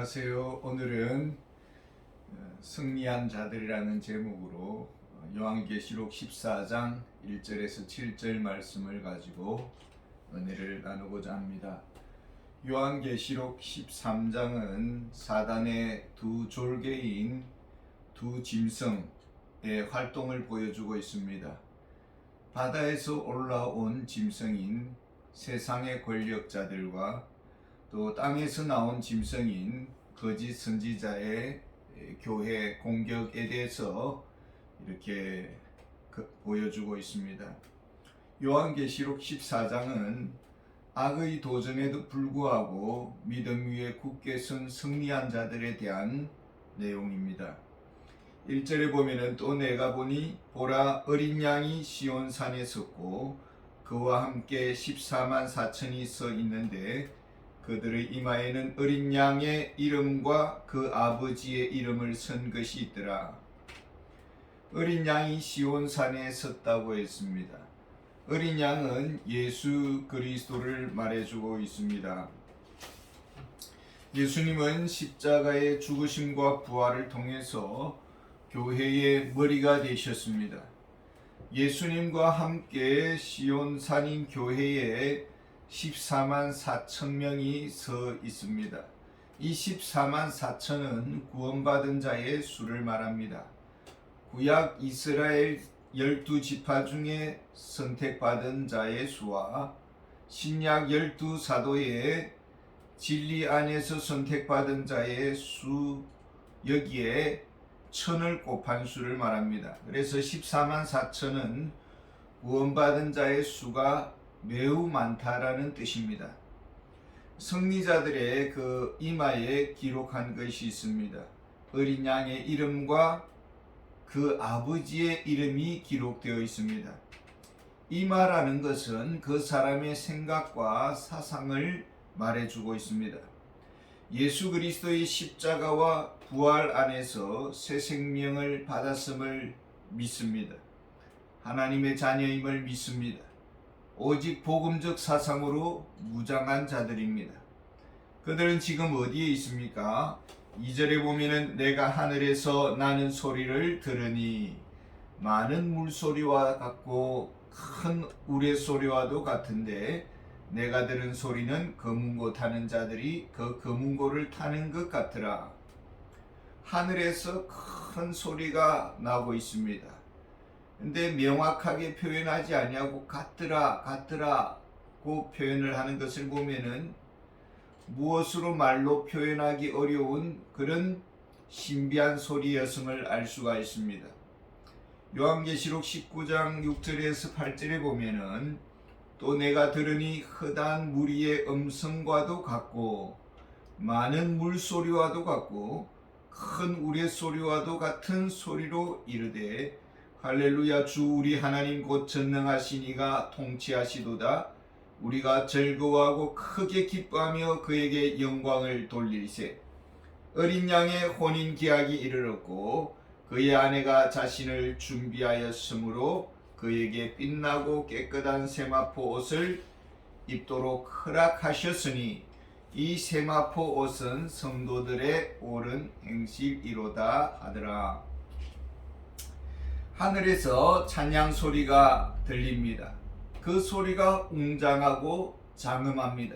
안녕하세요. 오늘은 승리한 자들이라는 제목으로 요한계시록 14장 1절에서 7절 말씀을 가지고 은혜를 나누고자 합니다. 요한계시록 13장은 사단의 두 졸개인 두 짐승의 활동을 보여주고 있습니다. 바다에서 올라온 짐승인 세상의 권력자들과 또 땅에서 나온 짐승인 거짓 선지자의 교회 공격에 대해서 이렇게 보여주고 있습니다. 요한계시록 14장은 악의 도전에도 불구하고 믿음 위에 굳게 선 승리한 자들에 대한 내용입니다. 1절에 보면은 또 내가 보니 보라 어린 양이 시온산에 섰고 그와 함께 14만 4천이 서 있는데 그들의 이마에는 어린 양의 이름과 그 아버지의 이름을 쓴 것이 있더라. 어린 양이 시온산에 섰다고 했습니다. 어린 양은 예수 그리스도를 말해주고 있습니다. 예수님은 십자가의 죽으심과 부활을 통해서 교회의 머리가 되셨습니다. 예수님과 함께 시온산인 교회에 14만 4천 명이 서 있습니다. 이 14만 4천은 구원받은 자의 수를 말합니다. 구약 이스라엘 12지파 중에 선택받은 자의 수와 신약 12사도의 진리 안에서 선택받은 자의 수, 여기에 천을 곱한 수를 말합니다. 그래서 14만 4천은 구원받은 자의 수가 매우 많다라는 뜻입니다. 승리자들의 그 이마에 기록한 것이 있습니다. 어린 양의 이름과 그 아버지의 이름이 기록되어 있습니다. 이마라는 것은 그 사람의 생각과 사상을 말해주고 있습니다. 예수 그리스도의 십자가와 부활 안에서 새 생명을 받았음을 믿습니다. 하나님의 자녀임을 믿습니다. 오직 복음적 사상으로 무장한 자들입니다. 그들은 지금 어디에 있습니까? 2절에 보면은 내가 하늘에서 나는 소리를 들으니 많은 물소리와 같고 큰 우레소리와도 같은데 내가 들은 소리는 검은고 타는 자들이 그 검은고를 타는 것 같더라. 하늘에서 큰 소리가 나고 있습니다. 근데 명확하게 표현하지 아니하고 같더라고 표현을 하는 것을 보면은 무엇으로 말로 표현하기 어려운 그런 신비한 소리였음을 알 수가 있습니다. 요한계시록 19장 6절에서 8절에 보면은 또 내가 들으니 흐단 무리의 음성과도 같고 많은 물소리와도 같고 큰 우레소리와도 같은 소리로 이르되 할렐루야 주 우리 하나님 곧 전능하신 이가 통치하시도다. 우리가 즐거워하고 크게 기뻐하며 그에게 영광을 돌리세. 어린 양의 혼인 기약이 이르렀고 그의 아내가 자신을 준비하였으므로 그에게 빛나고 깨끗한 세마포 옷을 입도록 허락하셨으니 이 세마포 옷은 성도들의 옳은 행실이로다 하더라. 하늘에서 찬양 소리가 들립니다. 그 소리가 웅장하고 장엄합니다.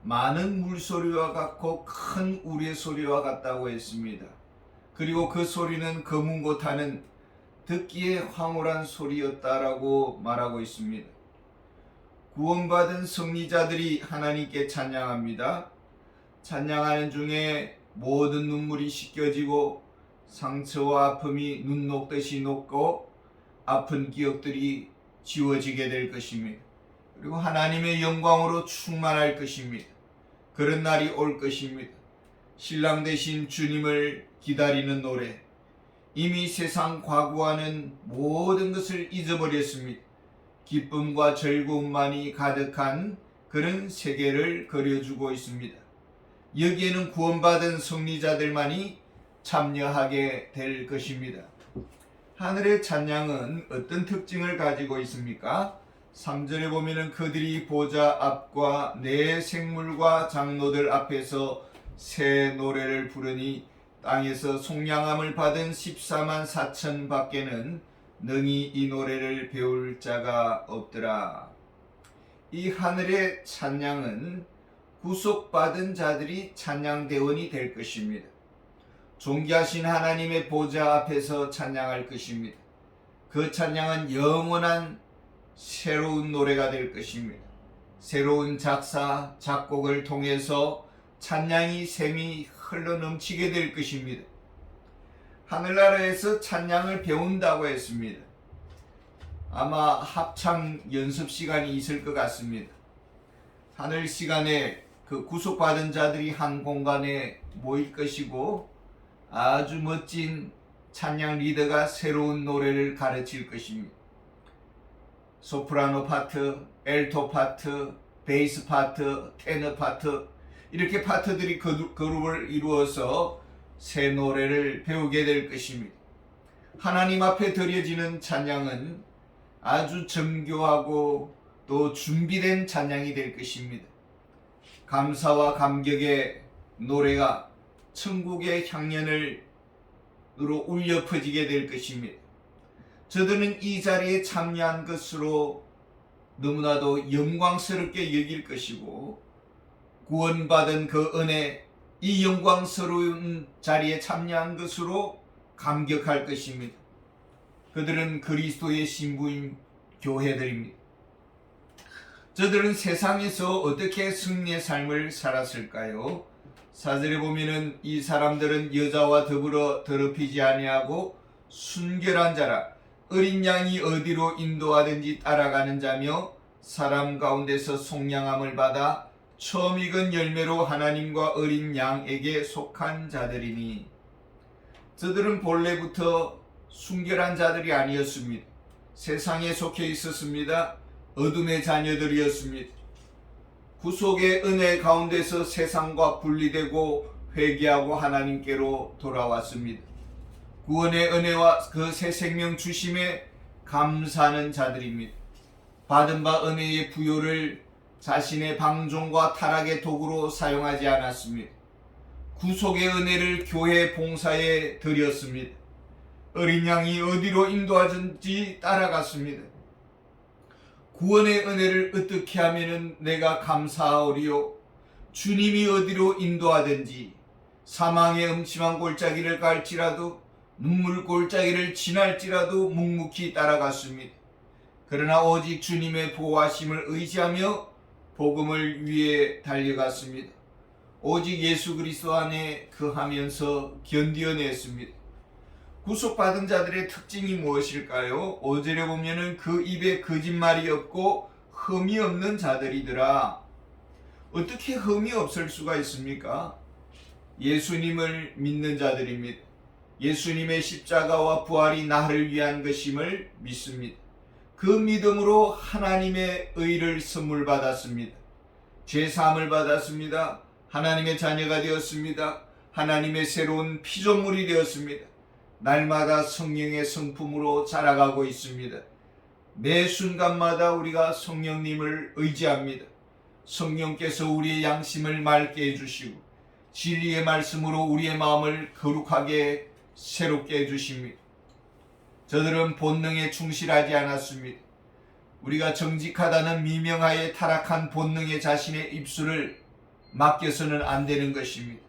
많은 물소리와 같고 큰 우레소리와 같다고 했습니다. 그리고 그 소리는 검은고 타는 듣기에 황홀한 소리였다라고 말하고 있습니다. 구원받은 승리자들이 하나님께 찬양합니다. 찬양하는 중에 모든 눈물이 씻겨지고 상처와 아픔이 눈 녹듯이 녹고 아픈 기억들이 지워지게 될 것입니다. 그리고 하나님의 영광으로 충만할 것입니다. 그런 날이 올 것입니다. 신랑 되신 주님을 기다리는 노래, 이미 세상 과거와는 모든 것을 잊어버렸습니다. 기쁨과 즐거움만이 가득한 그런 세계를 그려주고 있습니다. 여기에는 구원받은 승리자들만이 참여하게 될 것입니다. 하늘의 찬양은 어떤 특징을 가지고 있습니까? 3절에 보면은 그들이 보좌 앞과 네 생물과 장로들 앞에서 새 노래를 부르니 땅에서 속량함을 받은 14만 4천 밖에는 능히 이 노래를 배울 자가 없더라. 이 하늘의 찬양은 구속받은 자들이 찬양대원이 될 것입니다. 존귀하신 하나님의 보좌 앞에서 찬양할 것입니다. 그 찬양은 영원한 새로운 노래가 될 것입니다. 새로운 작사, 작곡을 통해서 찬양이 샘이 흘러넘치게 될 것입니다. 하늘나라에서 찬양을 배운다고 했습니다. 아마 합창 연습 시간이 있을 것 같습니다. 하늘 시간에 그 구속받은 자들이 한 공간에 모일 것이고 아주 멋진 찬양 리더가 새로운 노래를 가르칠 것입니다. 소프라노 파트, 엘토 파트, 베이스 파트, 테너 파트 이렇게 파트들이 그룹을 이루어서 새 노래를 배우게 될 것입니다. 하나님 앞에 드려지는 찬양은 아주 정교하고 또 준비된 찬양이 될 것입니다. 감사와 감격의 노래가 천국의 향연으로 울려 퍼지게 될 것입니다. 저들은 이 자리에 참여한 것으로 너무나도 영광스럽게 여길 것이고 구원받은 그 은혜, 이 영광스러운 자리에 참여한 것으로 감격할 것입니다. 그들은 그리스도의 신부인 교회들입니다. 저들은 세상에서 어떻게 승리의 삶을 살았을까요? 4절에 보면은 이 사람들은 여자와 더불어 더럽히지 아니하고 순결한 자라 어린 양이 어디로 인도하든지 따라가는 자며 사람 가운데서 속량함을 받아 처음 익은 열매로 하나님과 어린 양에게 속한 자들이니 저들은 본래부터 순결한 자들이 아니었습니다. 세상에 속해 있었습니다. 어둠의 자녀들이었습니다. 구속의 은혜 가운데서 세상과 분리되고 회개하고 하나님께로 돌아왔습니다. 구원의 은혜와 그 새 생명 주심에 감사하는 자들입니다. 받은 바 은혜의 부요를 자신의 방종과 타락의 도구로 사용하지 않았습니다. 구속의 은혜를 교회 봉사에 드렸습니다. 어린 양이 어디로 인도하든지 따라갔습니다. 구원의 은혜를 어떻게 하면 내가 감사하오리요? 주님이 어디로 인도하든지 사망의 음침한 골짜기를 갈지라도 눈물 골짜기를 지날지라도 묵묵히 따라갔습니다. 그러나 오직 주님의 보호하심을 의지하며 복음을 위해 달려갔습니다. 오직 예수 그리스도 안에 거하면서 견디어냈습니다. 구속받은 자들의 특징이 무엇일까요? 5절에 보면은 그 입에 거짓말이 없고 흠이 없는 자들이더라. 어떻게 흠이 없을 수가 있습니까? 예수님을 믿는 자들입니다. 예수님의 십자가와 부활이 나를 위한 것임을 믿습니다. 그 믿음으로 하나님의 의를 선물 받았습니다. 죄사함을 받았습니다. 하나님의 자녀가 되었습니다. 하나님의 새로운 피조물이 되었습니다. 날마다 성령의 성품으로 자라가고 있습니다. 매 순간마다 우리가 성령님을 의지합니다. 성령께서 우리의 양심을 맑게 해주시고 진리의 말씀으로 우리의 마음을 거룩하게 새롭게 해주십니다. 저들은 본능에 충실하지 않았습니다. 우리가 정직하다는 미명하에 타락한 본능에 자신의 입술을 맡겨서는 안 되는 것입니다.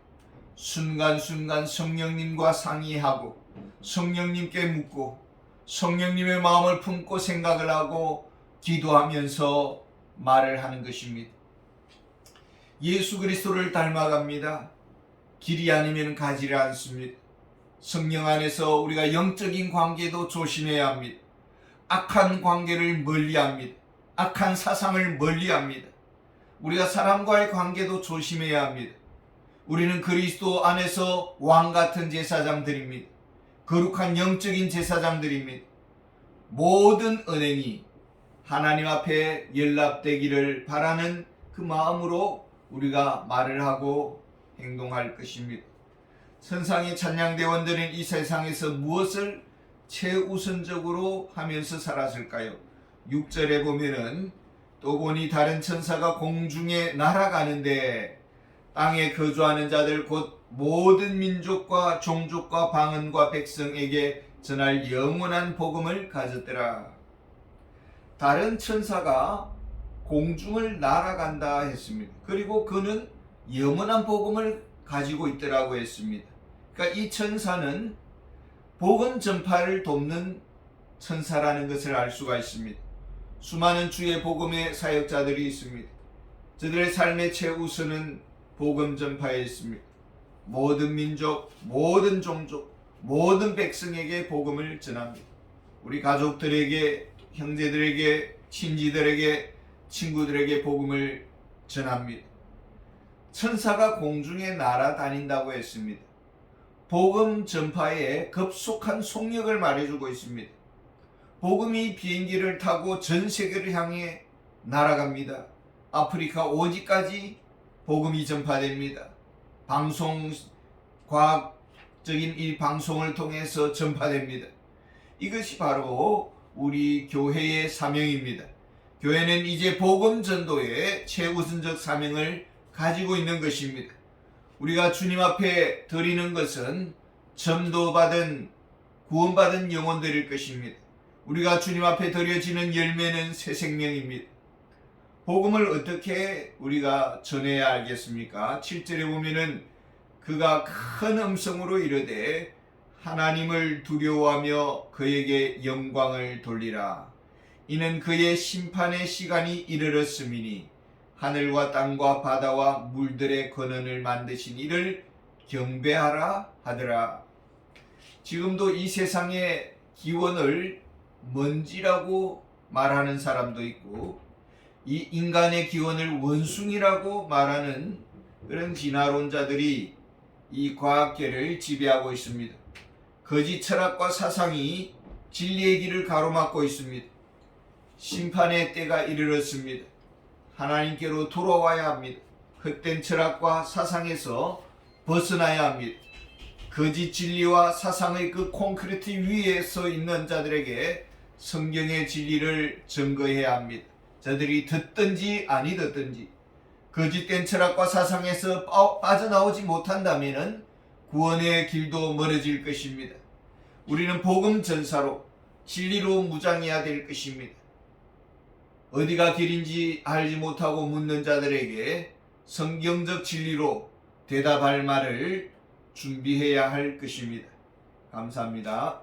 순간순간 성령님과 상의하고 성령님께 묻고 성령님의 마음을 품고 생각을 하고 기도하면서 말을 하는 것입니다. 예수 그리스도를 닮아갑니다. 길이 아니면 가지를 않습니다. 성령 안에서 우리가 영적인 관계도 조심해야 합니다. 악한 관계를 멀리합니다. 악한 사상을 멀리합니다. 우리가 사람과의 관계도 조심해야 합니다. 우리는 그리스도 안에서 왕같은 제사장들입니다. 거룩한 영적인 제사장들입니다. 모든 은행이 하나님 앞에 연락되기를 바라는 그 마음으로 우리가 말을 하고 행동할 것입니다. 선상의 찬양대원들은 이 세상에서 무엇을 최우선적으로 하면서 살았을까요? 6절에 보면은 또 보니 다른 천사가 공중에 날아가는데 땅에 거주하는 자들 곧 모든 민족과 종족과 방언과 백성에게 전할 영원한 복음을 가졌더라. 다른 천사가 공중을 날아간다 했습니다. 그리고 그는 영원한 복음을 가지고 있더라고 했습니다. 그러니까 이 천사는 복음 전파를 돕는 천사라는 것을 알 수가 있습니다. 수많은 주의 복음의 사역자들이 있습니다. 저들의 삶의 최우선은 복음 전파에 있습니다. 모든 민족, 모든 종족, 모든 백성에게 복음을 전합니다. 우리 가족들에게, 형제들에게, 친지들에게, 친구들에게 복음을 전합니다. 천사가 공중에 날아다닌다고 했습니다. 복음 전파에 급속한 속력을 말해주고 있습니다. 복음이 비행기를 타고 전 세계를 향해 날아갑니다. 아프리카 오지까지 복음이 전파됩니다. 방송, 과학적인 이 방송을 통해서 전파됩니다. 이것이 바로 우리 교회의 사명입니다. 교회는 이제 복음 전도의 최우선적 사명을 가지고 있는 것입니다. 우리가 주님 앞에 드리는 것은 전도받은, 구원받은 영혼들일 것입니다. 우리가 주님 앞에 드려지는 열매는 새 생명입니다. 복음을 어떻게 우리가 전해야 알겠습니까? 7절에 보면은 그가 큰 음성으로 이르되 하나님을 두려워하며 그에게 영광을 돌리라. 이는 그의 심판의 시간이 이르렀음이니 하늘과 땅과 바다와 물들의 근원을 만드신 이를 경배하라 하더라. 지금도 이 세상의 기원을 먼지라고 말하는 사람도 있고 이 인간의 기원을 원숭이라고 말하는 그런 진화론자들이 이 과학계를 지배하고 있습니다. 거짓 철학과 사상이 진리의 길을 가로막고 있습니다. 심판의 때가 이르렀습니다. 하나님께로 돌아와야 합니다. 헛된 철학과 사상에서 벗어나야 합니다. 거짓 진리와 사상의 그 콘크리트 위에 서 있는 자들에게 성경의 진리를 증거해야 합니다. 저들이 듣든지 아니 듣든지 거짓된 철학과 사상에서 빠져나오지 못한다면 구원의 길도 멀어질 것입니다. 우리는 복음 전사로 진리로 무장해야 될 것입니다. 어디가 길인지 알지 못하고 묻는 자들에게 성경적 진리로 대답할 말을 준비해야 할 것입니다. 감사합니다.